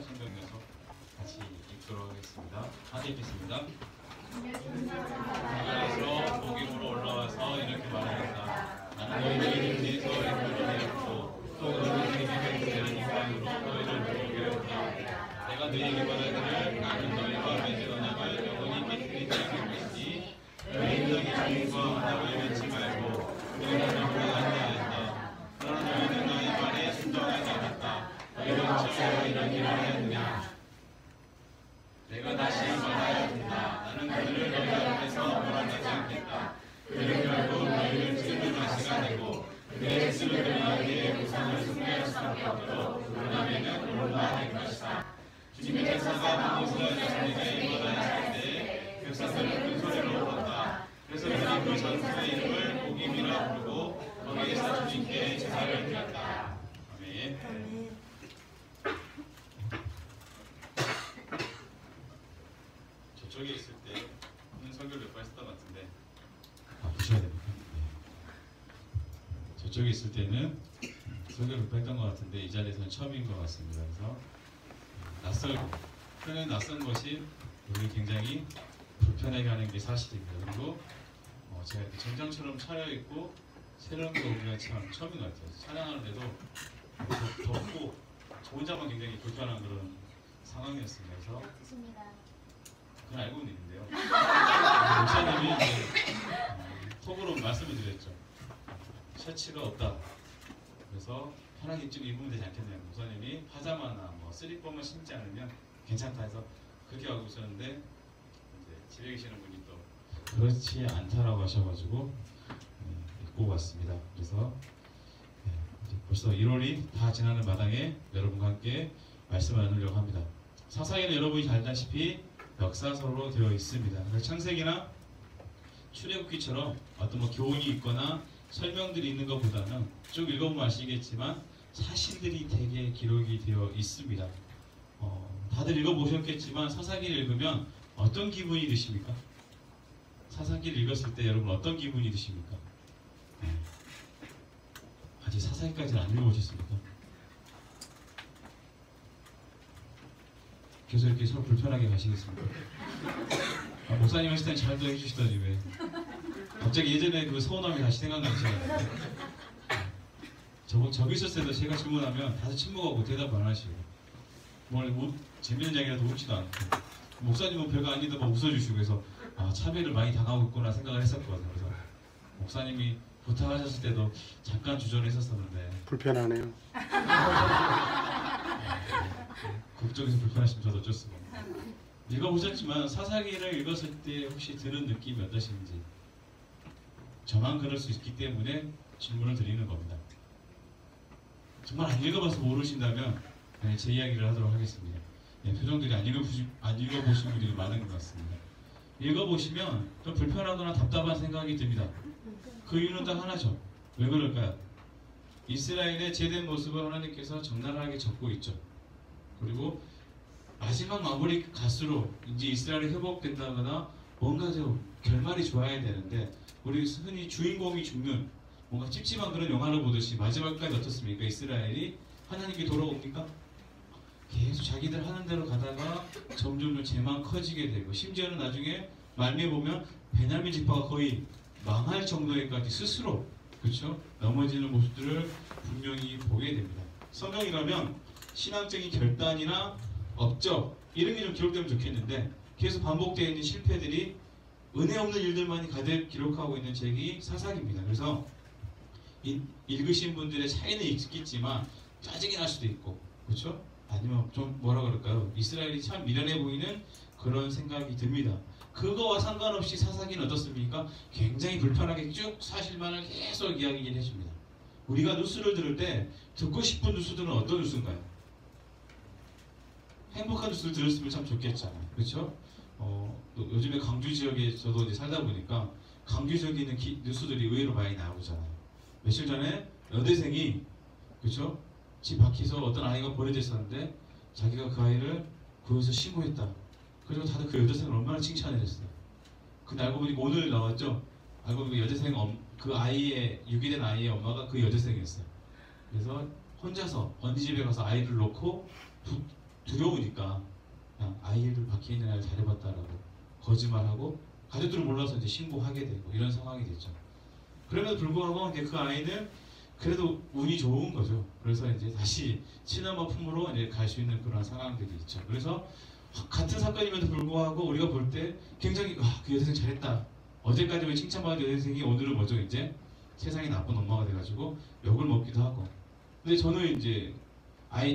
성경에서 같이 읽도록 하겠습니다. 하나 읽겠습니다. 하늘에서 복음으로 올라와서 이렇게 말하였다. 나는 너희를 위해서 이끌어내었고 또 너희에게 되는 영광으로 너희를 부르게 하였다. 내가 너희에게 말하기를 나는 너희와 맺은 언약을 영원히 깨뜨리지 않을 것이니 너희는 장인과 언약을 맺지 말고 너희는 영원히 안내하였다. 그러나 너희는 나의 말에 순종하지 않았다. 너희는 어찌하여 이런 일을 하였느냐. 내가 다시 말하였다. 나는 그들을 너희 앞에서 몰아내지 않겠다. 그들은 결국 너희를 찔는 가시가 되고 그들의 스스로들 너희의 우상을 숭배할 수밖에 없도록 그러면은 올라갈 것이다. 주님의 대사가 방울과 자손에게 임하여 때 백성들은 큰 소리로 울었다. 그래서 그들이 그 전투의 이름을 복임이라 부르고 거기에서 주님께 제사를 드렸다. 아멘. 저쪽에 있을 때는 설교를 몇 번 했던 것 같은데 보셔야 됩니까? 네. 저쪽에 있을 때는 설교를 몇 번 했던 것 같은데 이 자리에서는 처음인 것 같습니다. 그래서 낯설고 표현에 낯선 것이 우리 굉장히 불편하게 하는 게 사실입니다. 그리고 제가 이렇게 정장처럼 차려입고 새로운 거 오기가 참 처음인 것 같아요. 찬양하는데도 덥고 저 혼자만 굉장히 불편한 그런 상황이었습니다. 그래서 그건 알고는 있는데요. 목사님이 톡으로 말씀을 드렸죠. 셔츠가 없다. 그래서 편하게 좀 입으면 되지 않겠냐고. 목사님이 파자마나 쓰리퍼만 신지 않으면 괜찮다 해서 그렇게 하고 있었는데 이제 집에 계시는 분이 또 그렇지 않다라고 하셔가지고 입고 왔습니다. 그래서 이제 벌써 1월이 다 지나는 마당에 여러분과 함께 말씀을 나누려고 합니다. 사사기는 여러분이 잘 알다시피 역사서로 되어 있습니다. 창세기나 출애굽기처럼 어떤 교훈이 있거나 설명들이 있는 것보다는 쭉 읽어보면 아시겠지만 사실들이 되게 기록이 되어 있습니다. 다들 읽어보셨겠지만 사사기를 읽으면 어떤 기분이 드십니까? 사사기를 읽었을 때 여러분 어떤 기분이 드십니까? 아직 사사기까지는 안 읽어보셨습니까? 계속 이렇게 서로 불편하게 가시겠습니까? 목사님 하실 때는 잘도 해주시더니 왜 갑자기 예전에 그 서운함이 다시 생각나시나요? 저기 있었을 때도 제가 질문하면 다들 침묵하고 대답 안 하시고 뭘 재밌는 이야기라도 웃지도 않고 목사님은 별거 아닌데 막 웃어주시고 그래서 차별을 많이 당하고 있구나 생각을 했었거든요. 그래서 목사님이 부탁하셨을 때도 잠깐 주저했었는데 불편하네요. 그쪽에서 불편하시면 저도 어쩔 수가 없네요. 읽어보셨지만 사사기를 읽었을 때 혹시 드는 느낌이 어떠신지 저만 그럴 수 있기 때문에 질문을 드리는 겁니다. 정말 안 읽어봐서 모르신다면 제 이야기를 하도록 하겠습니다. 표정들이 안 읽어보신 분들이 많은 것 같습니다. 읽어보시면 좀 불편하거나 답답한 생각이 듭니다. 그 이유는 딱 하나죠. 왜 그럴까요? 이스라엘의 제된 모습을 하나님께서 적나라하게 적고 있죠. 그리고 마지막 마무리 갈수록 이제 이스라엘이 회복된다거나 뭔가 좀 결말이 좋아야 되는데 우리 흔히 주인공이 죽는 뭔가 찝찝한 그런 영화를 보듯이 마지막까지 어떻습니까? 이스라엘이 하나님께 돌아옵니까? 계속 자기들 하는 대로 가다가 점점 재만 커지게 되고 심지어는 나중에 말미에 보면 베냐민 지파가 거의 망할 정도에까지 스스로 그렇죠? 넘어지는 모습들을 분명히 보게 됩니다. 성경이라면 신앙적인 결단이나 업적 이런 게 좀 기록되면 좋겠는데 계속 반복되어 있는 실패들이 은혜 없는 일들만이 가득 기록하고 있는 책이 사사기입니다. 그래서 읽으신 분들의 차이는 있겠지만 짜증이 날 수도 있고 그렇죠? 아니면 좀 뭐라 그럴까요? 이스라엘이 참 미련해 보이는 그런 생각이 듭니다. 그거와 상관없이 사사기는 어떻습니까? 굉장히 불편하게 쭉 사실만을 계속 이야기를 해줍니다. 우리가 뉴스를 들을 때 듣고 싶은 뉴스들은 어떤 뉴스인가요? 행복한 뉴스를 들었으면 참 좋겠잖아요. 그렇죠? 요즘에 강주 지역에 저도 이제 살다 보니까 강주 지역에 있는 뉴스들이 의외로 많이 나오잖아요. 며칠 전에 여대생이 그렇죠? 집 밖에서 어떤 아이가 버려져 있었는데 자기가 그 아이를 구해서 신고했다. 그리고 다들 그 여대생을 얼마나 칭찬을 했어요. 근데 알고 보니까 오늘 나왔죠. 알고 보니까 여대생 그 아이의 유기된 아이의 엄마가 그 여대생이었어요. 그래서 혼자서 언니 집에 가서 아이를 놓고 두려우니까 그냥 아이를 밖에 있는 아이를 잘해봤다라고 거짓말하고 가족들은 몰라서 이제 신고하게 되고 이런 상황이 됐죠. 그럼에도 불구하고 이제 그 아이는 그래도 운이 좋은 거죠. 그래서 이제 다시 친엄마 품으로 이제 갈 수 있는 그런 상황들이 있죠. 그래서 같은 사건임에도 불구하고 우리가 볼 때 굉장히 그 여대생 잘했다. 어제까지 칭찬받은 여대생이 오늘은 뭐죠? 이제 세상에 나쁜 엄마가 돼가지고 욕을 먹기도 하고. 근데 저는 이제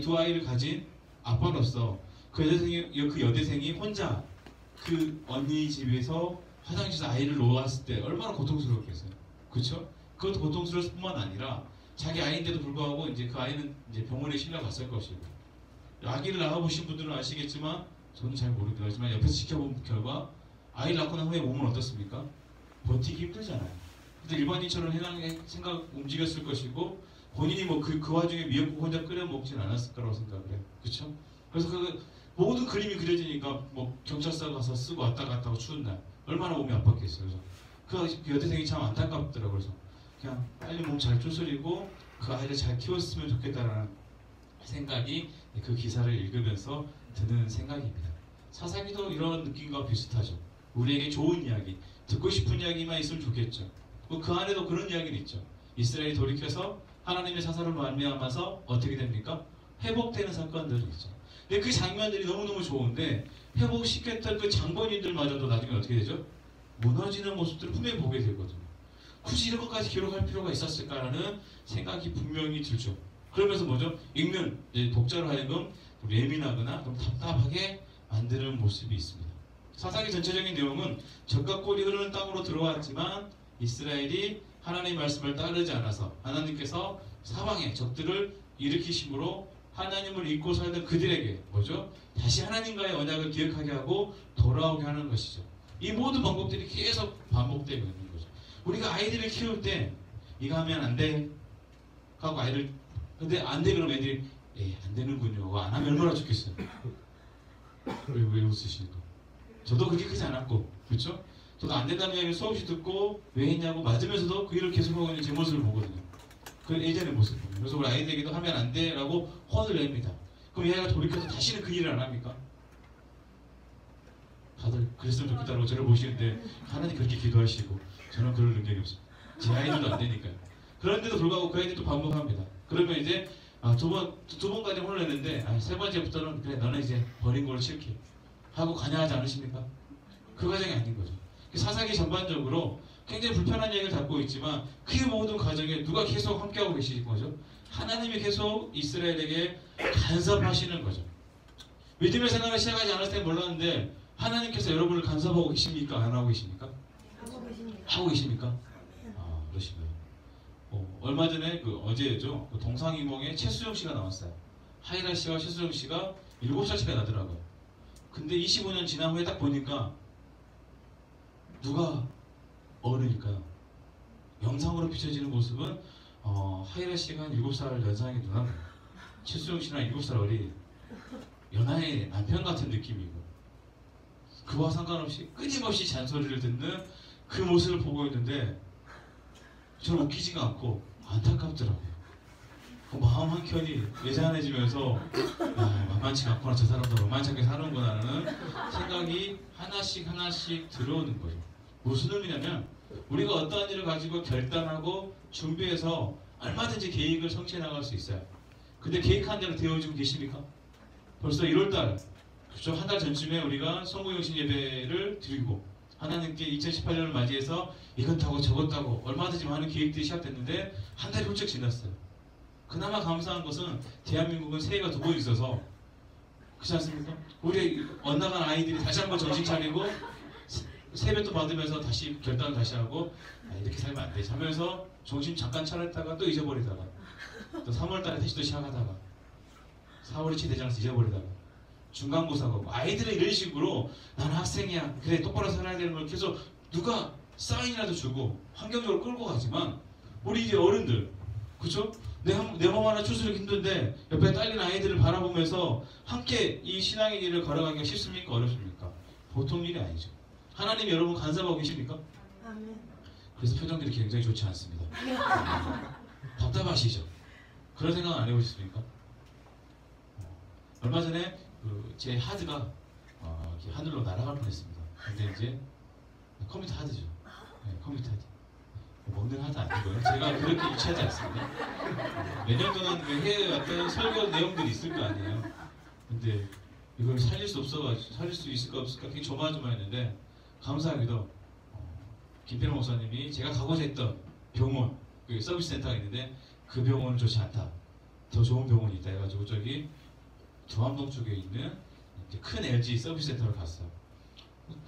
두 아이를 가진 아빠로서 그 여대생이 혼자 그 언니 집에서 화장실에서 아이를 놓았을 때 얼마나 고통스러웠겠어요. 그렇죠? 그것도 고통스러울 뿐만 아니라 자기 아이인데도 불구하고 이제 그 아이는 이제 병원에 실려갔을 것이고, 아기를 낳아보신 분들은 아시겠지만 저는 잘 모르겠지만 옆에서 지켜본 결과 아이를 낳고 난 후에 몸은 어떻습니까? 버티기 힘들잖아요. 근데 일반인처럼 생각 움직였을 것이고 본인이 뭐 그 와중에 미역국 혼자 끓여 먹진 않았을 거라고 생각을 해요. 그렇죠? 그래서 그 모든 그림이 그려지니까 뭐 경찰서 가서 쓰고 왔다 갔다 하고 추운 날 얼마나 몸이 아팠겠어요. 그래서 그 여대생이 참 안타깝더라고요. 그래서 그냥 빨리 몸 잘 추스리고 그 아이를 잘 키웠으면 좋겠다라는 생각이 그 기사를 읽으면서 드는 생각입니다. 사사기도 이런 느낌과 비슷하죠. 우리에게 좋은 이야기, 듣고 싶은 이야기만 있으면 좋겠죠. 그 안에도 그런 이야기는 있죠. 이스라엘이 돌이켜서 하나님의 사사를 말미암아서 어떻게 됩니까? 회복되는 사건들이 있죠. 근데 그 장면들이 너무너무 좋은데 회복시켰던 그 장본인들마저도 나중에 어떻게 되죠? 무너지는 모습들을 분명히 보게 되거든요. 굳이 이런 것까지 기록할 필요가 있었을까라는 생각이 분명히 들죠. 그러면서 뭐죠? 읽는 독자로 하여금 예민하거나 좀 답답하게 만드는 모습이 있습니다. 사사기 전체적인 내용은 적과 꼴이 흐르는 땅으로 들어왔지만 이스라엘이 하나님의 말씀을 따르지 않아서 하나님께서 사방에 적들을 일으키심으로 하나님을 잊고 살던 그들에게 뭐죠? 다시 하나님과의 언약을 기억하게 하고 돌아오게 하는 것이죠. 이 모든 방법들이 계속 반복되고 있는 거죠. 우리가 아이들을 키울 때 이거 하면 안 돼 하고 아이를 근데 안 돼 그러면 애들이 안 되는군요. 안 하면 얼마나 좋겠어요. 왜 웃으시니까? 저도 그렇게 크지 않았고 그렇죠? 저도 안 된다는 이야기를 수없이 듣고 왜 했냐고 맞으면서도 그 일을 계속하고 있는 제 모습을 보거든요. 그 예전의 모습 보면. 그래서 우리 아이들에게도 하면 안 돼 라고 혼을 냅니다. 그럼 얘가 돌이켜서 다시는 그 일을 안 합니까? 다들 그랬으면 좋겠다고 저를 보시는데 하나님 그렇게 기도하시고 저는 그럴 능력이 없습니다. 제 아이들도 안 되니까요. 그런데도 불구하고 그 아이들도 반복합니다. 그러면 이제 두 번까지 혼을 냈는데 세 번째부터는 그래 너는 이제 버린 걸로 칠게 하고 관여하지 않으십니까? 그 과정이 아닌 거죠. 사사기 전반적으로 굉장히 불편한 얘기를 담고 있지만 그 모든 과정에 누가 계속 함께하고 계신 거죠? 하나님이 계속 이스라엘에게 간섭하시는 거죠. 믿음의 생활을 시작하지 않았을 때 몰랐는데 하나님께서 여러분을 간섭하고 계십니까? 안 하고 계십니까? 하고 계십니까? 그러시고요. 얼마 전에 어제죠. 동상이몽에 최수정 씨가 나왔어요. 하이라 씨와 최수정 씨가 7살 차이가 나더라고요. 근데 25년 지난 후에 딱 보니까 누가 어른일까요? 영상으로 비춰지는 모습은 하이라 씨가 한 7살 연상의 누나고 최수정 씨는 한 7살 어린 연하의 남편 같은 느낌이고 그와 상관없이 끊임없이 잔소리를 듣는 그 모습을 보고 있는데 저는 웃기지가 않고 안타깝더라고요. 마음 한켠이 애잔해지면서 만만치 않구나 저 사람도 만만치 않게 사는구나라는 생각이 하나씩 들어오는 거죠. 무슨 의미냐면 우리가 어떠한 일을 가지고 결단하고 준비해서 얼마든지 계획을 성취해 나갈 수 있어요. 근데 계획한 대로 되어지고 계십니까? 벌써 1월달 그렇죠? 한 달 전쯤에 우리가 성구영신 예배를 드리고 하나님께 2018년을 맞이해서 이것 하고 저것 하고 얼마든지 많은 계획들이 시작됐는데 한 달이 훌쩍 지났어요. 그나마 감사한 것은 대한민국은 새해가 2번 있어서 그렇지 않습니까? 우리 엇나간 아이들이 다시 한번 정신 차리고 세뱃도 받으면서 다시 결단을 다시 하고 이렇게 살면 안 되지 하면서 정신 잠깐 차렸다가 또 잊어버리다가 또 3월달에 다시 또 시작하다가 4월이 채 되지 않아서 잊어버리다가 중간고사 가고 아이들은 이런 식으로 나는 학생이야 그래 똑바로 살아야 되는 걸 계속 누가 사인이라도 주고 환경적으로 끌고 가지만 우리 이제 어른들 그쵸? 내 몸 하나 추스르기 힘든데 옆에 딸린 아이들을 바라보면서 함께 이 신앙의 길을 걸어가기가 쉽습니까? 어렵습니까? 보통 일이 아니죠. 하나님 여러분 간섭하고 계십니까? 그래서 표정들이 굉장히 좋지 않습니다. 답답하시죠? 그런 생각 안 해보셨습니까? 얼마 전에 제 하드가 이렇게 하늘로 날아갈 뻔했습니다. 근데 이제 컴퓨터 하드죠. 네, 컴퓨터 하드. 먹는 하드 아니고요. 제가 그렇게 유치하지 않습니다. 내년도는 해외에 왔던 설교 내용들이 있을 거 아니에요. 근데 이걸 살릴 수 없어가지고 살릴 수 있을까 없을까 굉장히 조마조마했는데 감사하게도 김필호 목사님이 제가 가고자 했던 병원, 그 서비스 센터가 있는데 그 병원은 좋지 않다. 더 좋은 병원이 있다 해가지고 저기 두암동 쪽에 있는 이제 큰 LG 서비스 센터를 갔어요.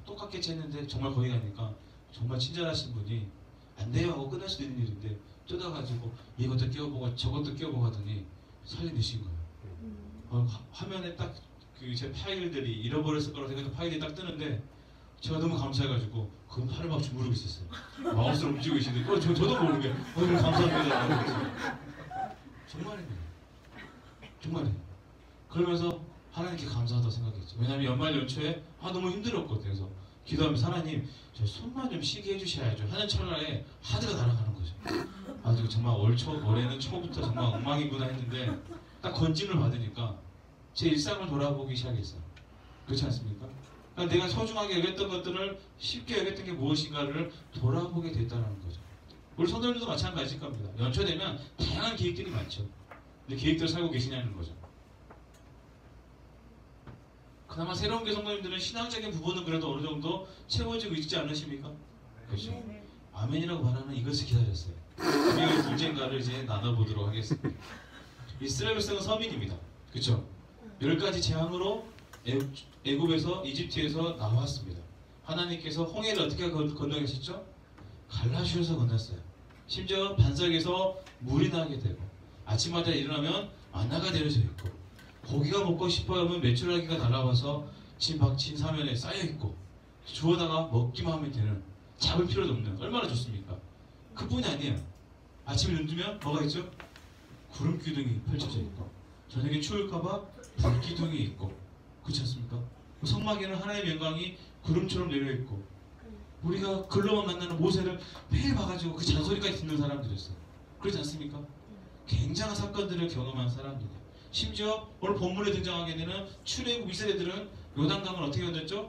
똑같겠지 했는데 정말 거기 가니까 정말 친절하신 분이 안 돼요 하고 끝날 수도 있는 일인데 뜯어가지고 이것도 끼워보고 저것도 끼워보고 하더니 살려내신 거예요. 화면에 딱 그 제 파일들이 잃어버렸을 거라고 생각해서 파일이 딱 뜨는데 제가 너무 감사해가지고 그건 팔을 막 주무르고 있었어요. 마우스를 움직이고 계시는데 저도 모르게 오늘 감사합니다. 정말이에요. 정말이에요. 그러면서 하나님께 감사하다고 생각했죠. 왜냐하면 연말 연초에 너무 힘들었거든요. 그래서 기도하면서 하나님 저 손만 좀 쉬게 해주셔야죠 하는 찰나에 하드가 날아가는 거죠. 아주 정말 올해는 초부터 정말 엉망이구나 했는데 딱 건진을 받으니까 제 일상을 돌아보기 시작했어요. 그렇지 않습니까? 그러니까 내가 소중하게 여겼던 것들을 쉽게 여겼던 게 무엇인가를 돌아보게 됐다는 거죠. 우리 성도님들도 마찬가지일 겁니다. 연초 되면 다양한 계획들이 많죠. 근데 계획대로 살고 계시냐는 거죠. 그나마 새로운 게 성도님들은 신앙적인 부분은 그래도 어느 정도 채워지고 있지 않으십니까? 그렇죠. 아멘이라고 말하는 이것을 기다렸어요. 우리가 둘째인가를 이제 나눠보도록 하겠습니다. 이스라엘 백성은 서민입니다. 그렇죠? 10가지 재앙으로 애굽에서 이집트에서 나왔습니다. 하나님께서 홍해를 어떻게 건너가셨죠? 갈라주셔서 건넜어요. 심지어 반석에서 물이 나게 되고 아침마다 일어나면 만나가 내려져 있고 고기가 먹고 싶어하면 메추라기가 날아와서 진박진 사면에 쌓여있고 주워다가 먹기만 하면 되는 잡을 필요도 없는 얼마나 좋습니까? 그뿐이 아니에요. 아침에 눈 뜨면 뭐가 있죠? 구름 기둥이 펼쳐져 있고 저녁에 추울까봐 불 기둥이 있고 그렇지 않습니까? 성막에는 하나님의 영광이 구름처럼 내려있고 우리가 글로만 만나는 모세를 매일 봐가지고 그 잔소리까지 듣는 사람들이었어요. 그렇지 않습니까? 굉장한 사건들을 경험한 사람들이에요. 심지어 오늘 본문에 등장하게 되는 출애굽 이스라엘들은 요단강을 어떻게 건넜죠?